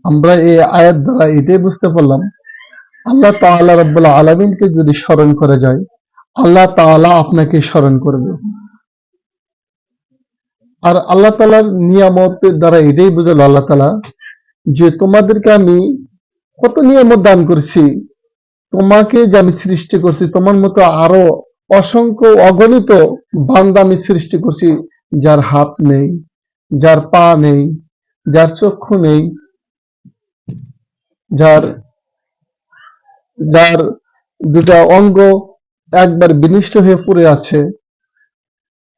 আমরা এই আয়াত দ্বারা এটাই বুঝতে পারলাম, আল্লাহ তাআলা রাব্বুল আলামিনকে যদি স্মরণ করে যায়, আল্লাহ তাআলা আপনাকে স্মরণ করবে। আর আল্লাহ তাআলার নিয়ামতের দ্বারা এটাই বুঝালো আল্লাহ তাআলা যে তোমাদেরকে আমি কত নিয়ামত দান করছি, তোমাকে যে আমি সৃষ্টি করছি, তোমার মতো আরো অসংখ্য অগণিত বান্দা আমি সৃষ্টি করছি, যার হাত নেই, যার পা নেই, যার চক্ষু নেই, যার যার দুটা অঙ্গ একবার বিনষ্ট হয়ে পড়ে আছে।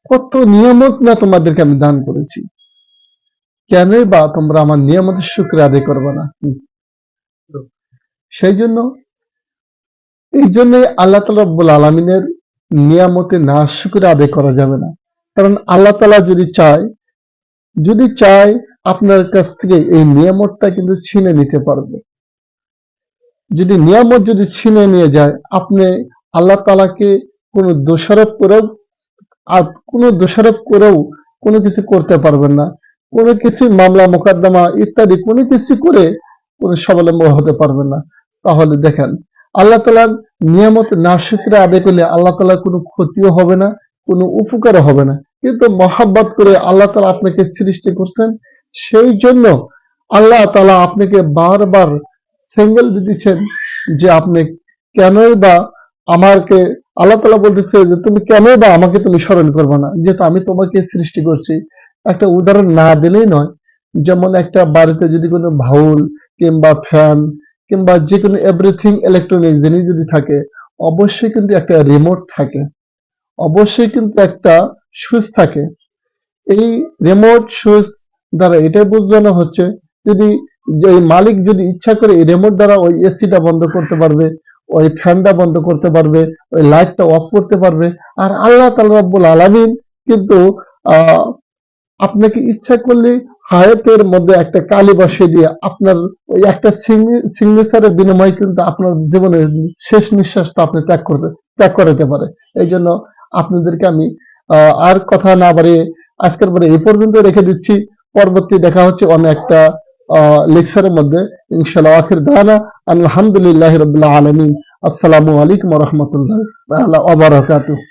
কত নিয়ামত না তোমাদেরকে আমি দান করেছি, কেনই বা তোমরা আমার নিয়ামতের শুকরিয়া আদায় করবে না? সেই জন্য এই জন্যই আল্লাহ তাআলা রাব্বুল আলামিনের নিয়ামতে না শুকরিয়া আদায় করা যাবে না। কারণ আল্লাহ তাআলা যদি চায় আপনার কাছ থেকে এই নিয়ামতটা কিন্তু ছিনে নিতে পারবে। যদি নিয়ামত যদি ছিনে নিয়ে যায়, আপনি আল্লাহ তাআলাকে কোনো দোষারোপ করেও কোনো কিছু করতে পারবেন না। কোনো কিছু মামলা মোকদ্দমা ইত্যাদি কোনো কিছু করে কোনো স্বাবলম্বী হতে পারবেন না। তাহলে দেখেন, আল্লাহ তাআলার নিয়ামত না শুকরিয়া আদায় করলে আল্লাহ তাআলার কোনো ক্ষতিও হবে না, কোনো উপকারও হবে না। কিন্তু মহাব্বত করে আল্লাহ তাআলা আপনাকে সৃষ্টি করছেন, সেই জন্য আল্লাহ তাআলা আপনাকে বারবার সিঙ্গেল দিচ্ছেন যে আপনি কেনই বা আমাকে, আল্লাহ তাআলা বলতেছে যে তুমি কেনই বা আমাকে তুমি স্মরণ করবে না, যেহেতু আমি তোমাকে সৃষ্টি করছি। একটা উদাহরণ না দিলেই নয়, যেমন একটা বাড়িতে যদি কোনো ভাউল কিংবা ফ্যান কিংবা যে কোনো এভরিথিং ইলেকট্রনিক জিনিস যদি থাকে, অবশ্যই কিন্তু একটা রিমোট থাকে, অবশ্যই কিন্তু একটা সুইচ থাকে। এই রিমোট সুইচ দ্বারা এটাই বোঝানো হচ্ছে, যদি যে মালিক যদি ইচ্ছা করে এই রিমোট দ্বারা ওই এসিটা বন্ধ করতে পারবে, ওই ফ্যানটা বন্ধ করতে পারবে, ওই লাইটটা অফ করতে পারবে। আর আল্লাহ তাআলা রাব্বুল আলামিন কিন্তু আপনাকে ইচ্ছা করলে হায়াতের মধ্যে একটা কালি বসিয়ে দিয়ে আপনার ওই একটা সিগনেচারের বিনিময়ে কিন্তু আপনার জীবনের শেষ নিঃশ্বাসটা আপনি ত্যাগ করাতে পারে। এই জন্য আপনাদেরকে আমি আর কথা না বাড়িয়ে আজকের পরে এই পর্যন্ত রেখে দিচ্ছি। পরবর্তী দেখা হচ্ছে অন্য একটা লেকচারের মধ্যে ইনশাআল্লাহ। আখির দাওয়ানা আলহামদুলিল্লাহি রাব্বিল আলামিন। আসসালামু আলাইকুম ওয়া রাহমাতুল্লাহি ওয়া বারাকাতুহু।